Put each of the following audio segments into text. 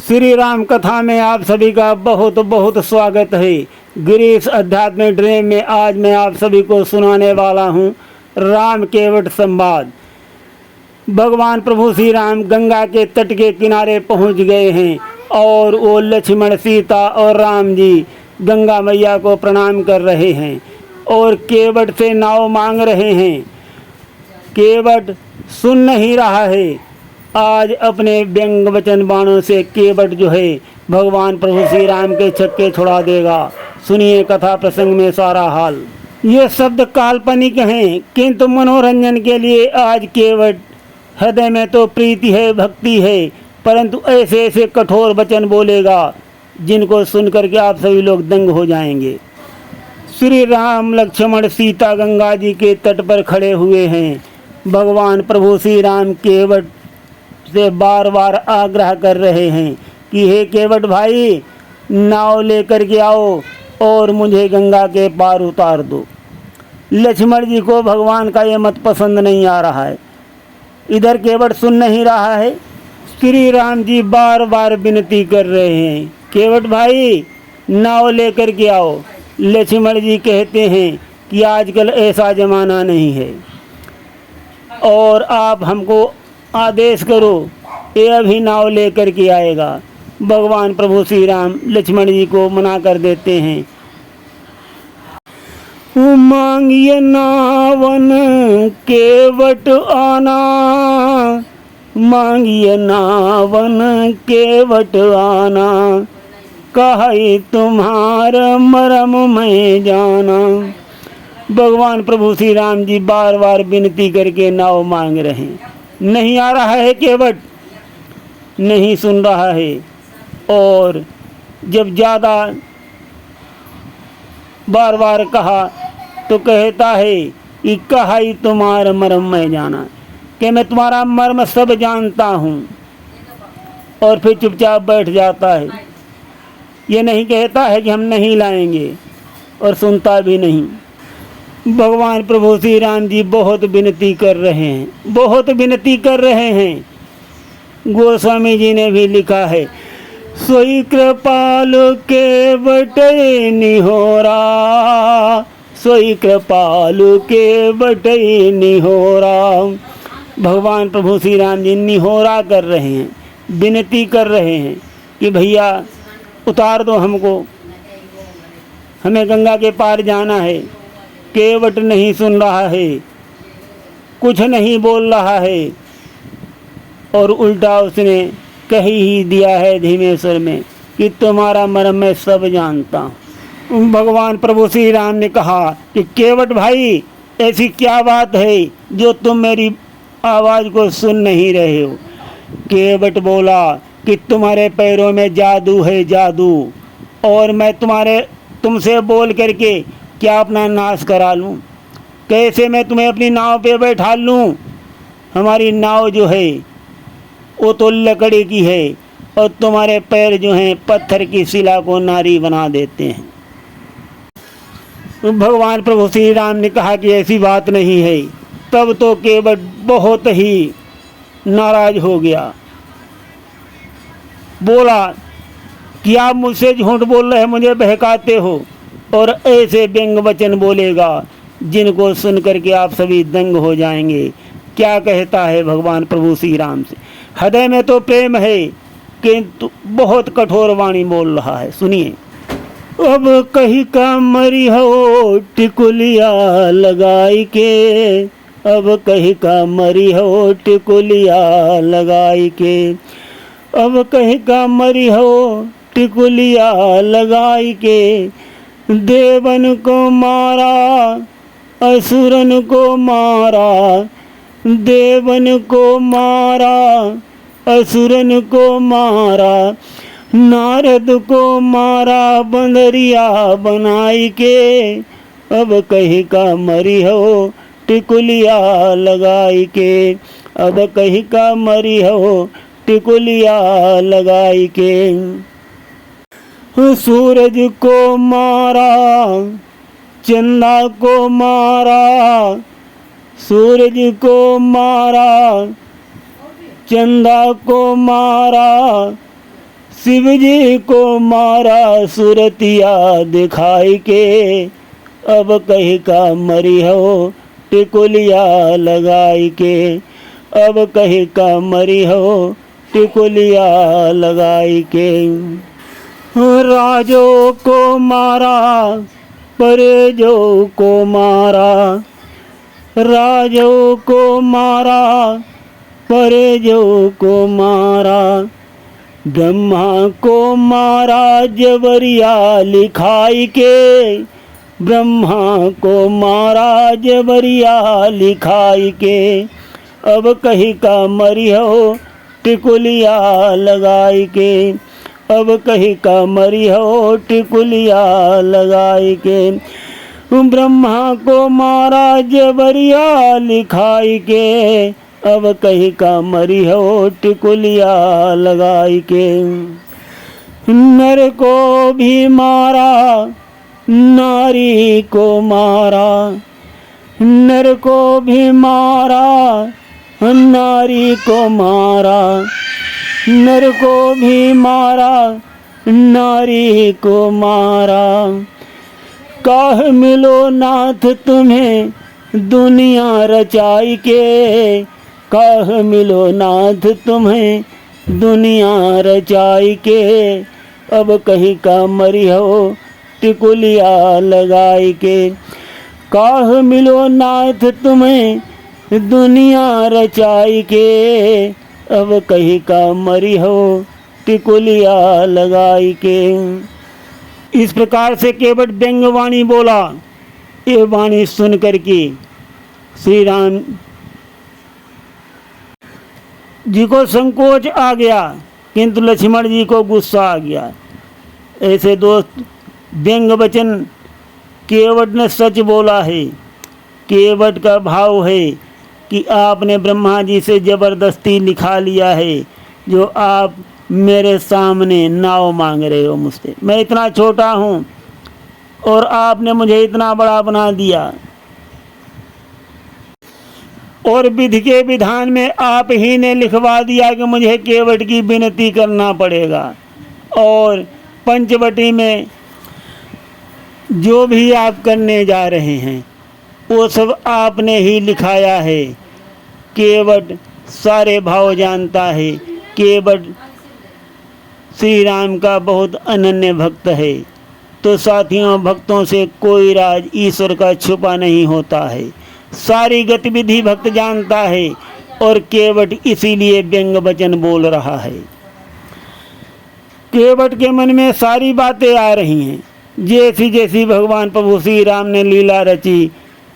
श्री राम कथा में आप सभी का बहुत बहुत स्वागत है। गिरीश अध्यात्म ड्रीम में आज मैं आप सभी को सुनाने वाला हूँ राम केवट संवाद। भगवान प्रभु श्री राम गंगा के तट के किनारे पहुँच गए हैं और वो लक्ष्मण, सीता और राम जी गंगा मैया को प्रणाम कर रहे हैं और केवट से नाव मांग रहे हैं। केवट सुन नहीं रहा है। आज अपने व्यंग वचन बाणों से केवट जो है भगवान प्रभु श्री राम के छक्के छुड़ा देगा। सुनिए कथा प्रसंग में सारा हाल। ये शब्द काल्पनिक हैं किंतु मनोरंजन के लिए आज केवट हृदय में तो प्रीति है, भक्ति है, परंतु ऐसे ऐसे कठोर वचन बोलेगा जिनको सुन करके आप सभी लोग दंग हो जाएंगे। श्री राम, लक्ष्मण, सीता गंगा जी के तट पर खड़े हुए हैं। भगवान प्रभु श्री राम केवट से बार बार आग्रह कर रहे हैं कि हे केवट भाई, नाव लेकर के आओ और मुझे गंगा के पार उतार दो। लक्ष्मण जी को भगवान का ये मत पसंद नहीं आ रहा है। इधर केवट सुन नहीं रहा है। श्री राम जी बार बार विनती कर रहे हैं, केवट भाई नाव लेकर के आओ। लक्ष्मण जी कहते हैं कि आजकल ऐसा ज़माना नहीं है और आप हमको आदेश करो, ये अभी नाव लेकर के आएगा। भगवान प्रभु श्री राम लक्ष्मण जी को मना कर देते हैं। मांगिए नावन केवट आना, मांगिए नावन केवट आना, कहे तुम्हारा मरम मैं जाना। भगवान प्रभु श्री राम जी बार बार विनती करके नाव मांग रहे हैं। नहीं आ रहा है केवट, नहीं सुन रहा है। और जब ज़्यादा बार बार कहा तो कहता है कि कहा ही तुम्हारा मर्म मैं जाना, कि मैं तुम्हारा मर्म सब जानता हूँ। और फिर चुपचाप बैठ जाता है। ये नहीं कहता है कि हम नहीं लाएंगे और सुनता भी नहीं। भगवान प्रभु श्री राम जी बहुत विनती कर रहे हैं, बहुत विनती कर रहे हैं। गोस्वामी जी ने भी लिखा है, सोई कृपाल केवट निहोरा, सोई कृपाल केवट निहोरा। भगवान प्रभु श्री राम जी निहोरा कर रहे हैं, विनती कर रहे हैं कि भैया उतार दो हमको, हमें गंगा के पार जाना है। केवट नहीं सुन रहा है, कुछ नहीं बोल रहा है और उल्टा उसने कह ही दिया है धीमे स्वर में कि तुम्हारा मर्म मैं सब जानता हूँ। भगवान प्रभु श्री राम ने कहा कि केवट भाई, ऐसी क्या बात है जो तुम मेरी आवाज़ को सुन नहीं रहे हो। केवट बोला कि तुम्हारे पैरों में जादू है, जादू, और मैं तुमसे बोल करके क्या अपना नाश करा लूँ? कैसे मैं तुम्हें अपनी नाव पे बैठा लूँ? हमारी नाव जो है वो तो लकड़ी की है और तुम्हारे पैर जो हैं पत्थर की शिला को नारी बना देते हैं। भगवान प्रभु श्री राम ने कहा कि ऐसी बात नहीं है। तब तो केवट बहुत ही नाराज हो गया। बोला कि आप मुझसे झूठ बोल रहे हैं, मुझे बहकाते हो और ऐसे व्यंग वचन बोलेगा जिनको सुन करके आप सभी दंग हो जाएंगे। क्या कहता है भगवान प्रभु श्री राम से? हृदय में तो प्रेम है किंतु बहुत कठोर वाणी बोल रहा है। सुनिए। अब कहीं का मरी हो टिकुलिया लगाई के, अब कहीं का मरी हो टिकुलिया लगाई के, अब कहीं का मरी हो टिकुलिया लगाई के, देवन को मारा असुरन को मारा, देवन को मारा असुरन को मारा, नारद को मारा बंदरिया बनाई के, अब कहीं का मरी हो टिकुलिया लगाई के, अब कहीं का मरी हो टिकुलिया लगाई के। सूरज को मारा चंदा को मारा, सूरज को मारा चंदा को मारा, शिव जी को मारा सुरतिया दिखाई के, अब कहीं का मरी हो टिकुलिया लगाई के, अब कहीं का मरी हो टिकुलिया लगाई के। राजों को मारा परेजों को मारा, राजों को मारा परेजों को मारा, ब्रह्मा को मारा जबरिया लिखाई के, ब्रह्मा को मारा जबरिया लिखाई के, अब कहीं का मरी हो टिकुलिया लगाई के, अब कहीं का मरी हो टिकुलिया लगाई के, ब्रह्मा को मारा जबरिया लिखाई के, अब कहीं का मरी हो टिकुलिया लगाई के। नर को भी मारा नारी को मारा, नर को भी मारा नारी को मारा, नर को भी मारा नारी को मारा, काह मिलो नाथ तुम्हें दुनिया रचाई के, काह मिलो नाथ तुम्हें दुनिया रचाई के, अब कहीं का मरी हो टिकुलिया लगाई के, काह मिलो नाथ तुम्हें दुनिया रचाई के, अब कहीं का मरी हो टिकुलिया लगाई के। इस प्रकार से केवट व्यंग्यवाणी बोला। ये वाणी सुन करके श्री राम जी को संकोच आ गया, किंतु लक्ष्मण जी को गुस्सा आ गया। ऐसे दोस्त व्यंग्य वचन केवट ने सच बोला है। केवट का भाव है कि आपने ब्रह्मा जी से जबरदस्ती लिखा लिया है, जो आप मेरे सामने नाव मांग रहे हो मुझसे। मैं इतना छोटा हूँ और आपने मुझे इतना बड़ा बना दिया, और विधि के विधान में आप ही ने लिखवा दिया कि मुझे केवट की विनती करना पड़ेगा, और पंचवटी में जो भी आप करने जा रहे हैं वो सब आपने ही लिखाया है। केवट सारे भाव जानता है। केवट श्री राम का बहुत अनन्य भक्त है। तो साथियों, भक्तों से कोई राज ईश्वर का छुपा नहीं होता है। सारी गतिविधि भक्त जानता है, और केवट इसीलिए व्यंग्य वचन बोल रहा है। केवट के मन में सारी बातें आ रही हैं। जैसी जैसी भगवान प्रभु श्री राम ने लीला रची,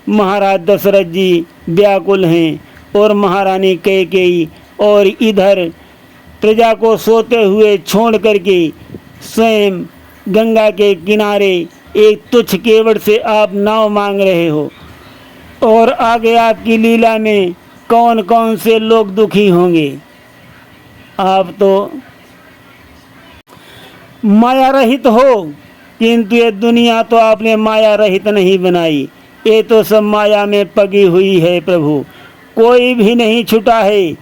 महाराज दशरथ जी व्याकुल हैं, और महारानी कैकेयी, और इधर प्रजा को सोते हुए छोड़ करके स्वयं गंगा के किनारे एक तुच्छ केवट से आप नाव मांग रहे हो, और आगे आपकी लीला में कौन कौन से लोग दुखी होंगे। आप तो माया रहित हो, किंतु ये दुनिया तो आपने माया रहित नहीं बनाई। ये तो सब माया में पगी हुई है प्रभु। कोई भी नहीं छूटा है,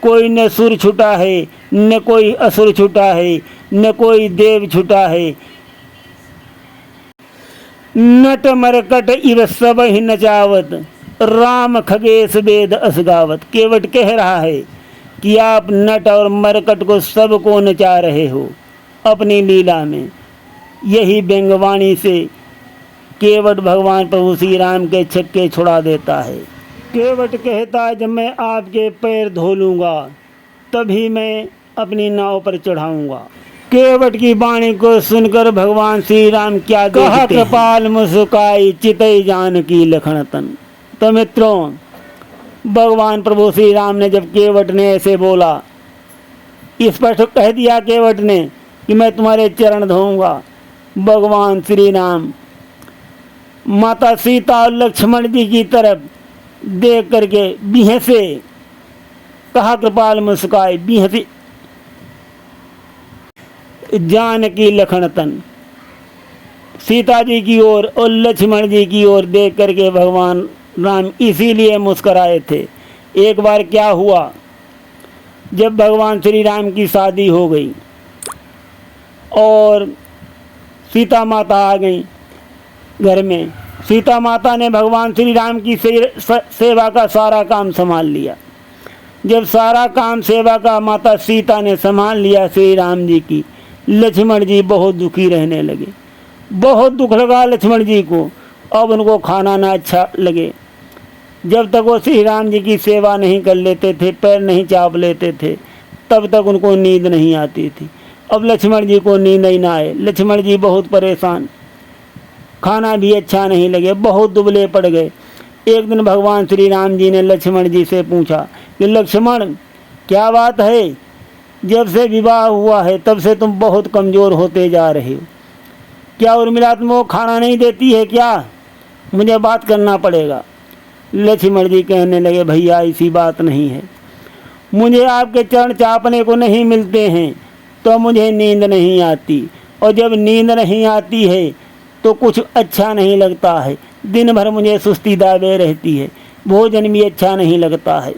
कोई न सुर छूटा है, न कोई असुर छूटा है, न कोई देव छूटा है। नट मरकट इव सब ही नचावत, राम खगेश वेद असगावत। केवट कह रहा है कि आप नट और मरकट को सबको नचा रहे हो अपनी लीला में। यही व्यंग्यवाणी से केवट भगवान प्रभु श्री राम के छक्के छुड़ा देता है। केवट कहता है, जब मैं आपके पैर धो लूँगा तभी मैं अपनी नाव पर चढ़ाऊँगा। केवट की वाणी को सुनकर भगवान श्री राम क्या देखते हैं? कृपाल मुस्काई चितई जानकी लखन तन। तो मित्रों, भगवान प्रभु श्री राम ने जब केवट ने ऐसे बोला, स्पष्ट कह दिया केवट ने कि मैं तुम्हारे चरण धोऊंगा, भगवान श्री राम माता सीता और लक्ष्मण जी की तरफ देख करके बिहसे कहा, कृपाल मुस्काई बिहसी जानकी लखन तन। सीता जी की ओर और लक्ष्मण जी की ओर देख करके भगवान राम इसीलिए मुस्कराए थे। एक बार क्या हुआ, जब भगवान श्री राम की शादी हो गई और सीता माता आ गई घर में। सीता माता ने भगवान श्री राम की सेवा का सारा काम संभाल लिया। जब सारा काम सेवा का माता सीता ने संभाल लिया श्री राम जी की, लक्ष्मण जी बहुत दुखी रहने लगे। बहुत दुख लगा लक्ष्मण जी को। अब उनको खाना ना अच्छा लगे। जब तक वो श्री राम जी की सेवा नहीं कर लेते थे, पैर नहीं चाप लेते थे, तब तक उनको नींद नहीं आती थी। अब लक्ष्मण जी को नींद ही ना आए। लक्ष्मण जी बहुत परेशान, खाना भी अच्छा नहीं लगे, बहुत दुबले पड़ गए। एक दिन भगवान श्री राम जी ने लक्ष्मण जी से पूछा कि लक्ष्मण, क्या बात है? जब से विवाह हुआ है तब से तुम बहुत कमज़ोर होते जा रहे हो। क्या उर्मिला तुमको खाना नहीं देती है क्या? मुझे बात करना पड़ेगा। लक्ष्मण जी कहने लगे, भैया ऐसी बात नहीं है। मुझे आपके चरण चापने को नहीं मिलते हैं तो मुझे नींद नहीं आती, और जब नींद नहीं आती है तो कुछ अच्छा नहीं लगता है। दिन भर मुझे सुस्ती दावे रहती है, भोजन भी अच्छा नहीं लगता है।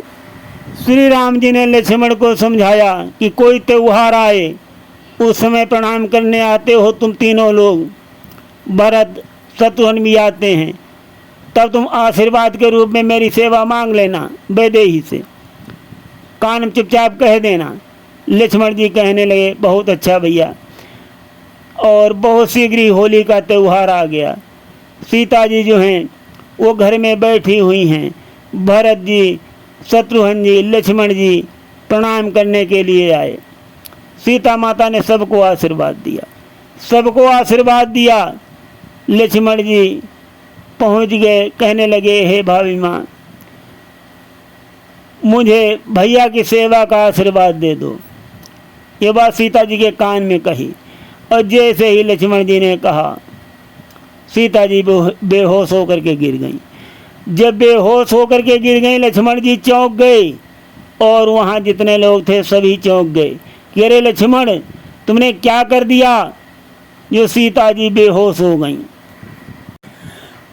श्री राम जी ने लक्ष्मण को समझाया कि कोई त्योहार आए उस समय प्रणाम करने आते हो तुम तीनों लोग, भरत शत्रुघ्न भी आते हैं, तब तुम आशीर्वाद के रूप में मेरी सेवा मांग लेना वैदेही से, कान में चुपचाप कह देना। लक्ष्मण जी कहने लगे, बहुत अच्छा भैया। और बहुत शीघ्र ही होली का त्यौहार आ गया। सीता जी जो हैं वो घर में बैठी हुई हैं। भरत जी, शत्रुघ्न जी, लक्ष्मण जी प्रणाम करने के लिए आए। सीता माता ने सबको आशीर्वाद दिया, सबको आशीर्वाद दिया। लक्ष्मण जी पहुंच गए, कहने लगे, हे भाभी माँ, मुझे भैया की सेवा का आशीर्वाद दे दो। ये बात सीता जी के कान में कही, और जैसे ही लक्ष्मण जी ने कहा, सीता जी बेहोश होकर के गिर गईं। जब बेहोश होकर के गिर गईं, लक्ष्मण जी चौंक गए, और वहाँ जितने लोग थे सभी चौंक गए कि अरे लक्ष्मण, तुमने क्या कर दिया जो सीता जी बेहोश हो गईं।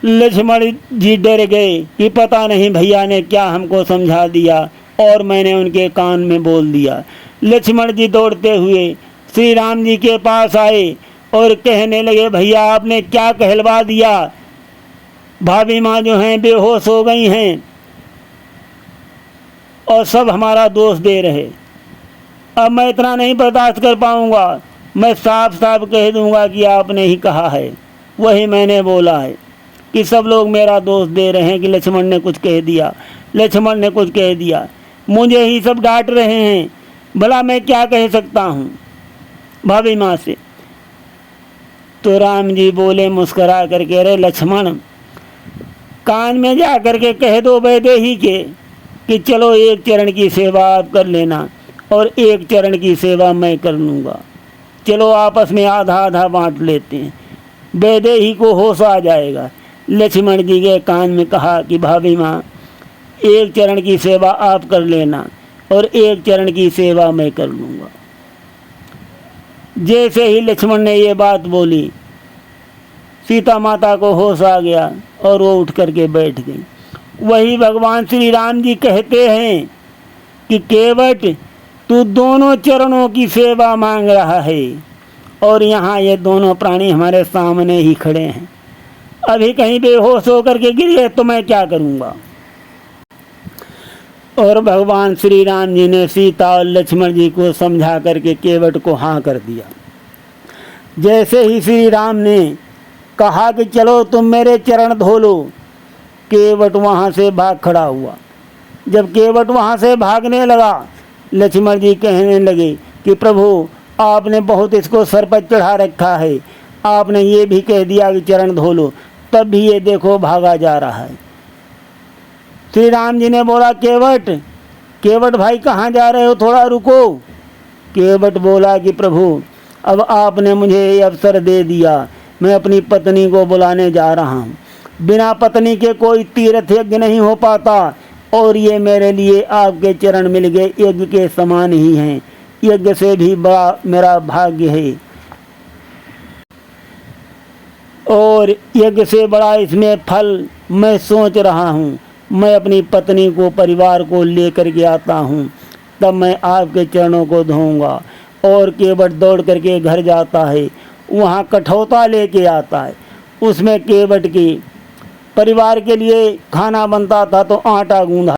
लक्ष्मण जी डर गए कि पता नहीं भैया ने क्या हमको समझा दिया और मैंने उनके कान में बोल दिया। लक्ष्मण जी दौड़ते हुए श्री राम जी के पास आए और कहने लगे, भैया आपने क्या कहलवा दिया? भाभी माँ जो हैं बेहोश हो गई हैं और सब हमारा दोष दे रहे। अब मैं इतना नहीं बर्दाश्त कर पाऊँगा, मैं साफ साफ कह दूँगा कि आपने ही कहा है, वही मैंने बोला है कि सब लोग मेरा दोष दे रहे हैं कि लक्ष्मण ने कुछ कह दिया, लक्ष्मण ने कुछ कह दिया, मुझे ही सब डांट रहे हैं। भला मैं क्या कह सकता हूँ भाभी माँ से? तो राम जी बोले मुस्करा करके, अरे लक्ष्मण, कान में जा करके कह दो वैदेही के कि चलो एक चरण की सेवा आप कर लेना और एक चरण की सेवा मैं कर लूँगा। चलो आपस में आधा आधा बांट लेते हैं, वैदेही को होश आ जाएगा। लक्ष्मण जी के कान में कहा कि भाभी माँ, एक चरण की सेवा आप कर लेना और एक चरण की सेवा मैं कर लूँगा। जैसे ही लक्ष्मण ने ये बात बोली, सीता माता को होश आ गया और वो उठ करके बैठ गई। वही भगवान श्री राम जी कहते हैं कि केवट तू दोनों चरणों की सेवा मांग रहा है, और यहाँ ये दोनों प्राणी हमारे सामने ही खड़े हैं। अभी कहीं बेहोश होकर के गिर गए तो मैं क्या करूँगा? और भगवान श्री राम जी ने सीता और लक्ष्मण जी को समझा करके केवट को हाँ कर दिया। जैसे ही श्री राम ने कहा कि चलो तुम मेरे चरण धो लो, केवट वहाँ से भाग खड़ा हुआ। जब केवट वहाँ से भागने लगा, लक्ष्मण जी कहने लगे कि प्रभु, आपने बहुत इसको सर पर चढ़ा रखा है, आपने ये भी कह दिया कि चरण धो लो, तब भी ये देखो भागा जा रहा है। श्री राम जी ने बोला, केवट, केवट भाई कहाँ जा रहे हो, थोड़ा रुको। केवट बोला कि प्रभु, अब आपने मुझे ये अवसर दे दिया, मैं अपनी पत्नी को बुलाने जा रहा हूँ। बिना पत्नी के कोई तीर्थ यज्ञ नहीं हो पाता, और ये मेरे लिए आपके चरण मिल गए, यज्ञ के समान ही हैं, यज्ञ से भी बड़ा मेरा भाग्य है, और यज्ञ से बड़ा इसमें फल मैं सोच रहा हूँ। मैं अपनी पत्नी को, परिवार को लेकर के आता हूँ, तब मैं आपके चरणों को धोऊंगा। और केवट दौड़ करके घर जाता है। वहाँ कठौता लेके आता है, उसमें केवट की परिवार के लिए खाना बनता था तो आटा गूंधा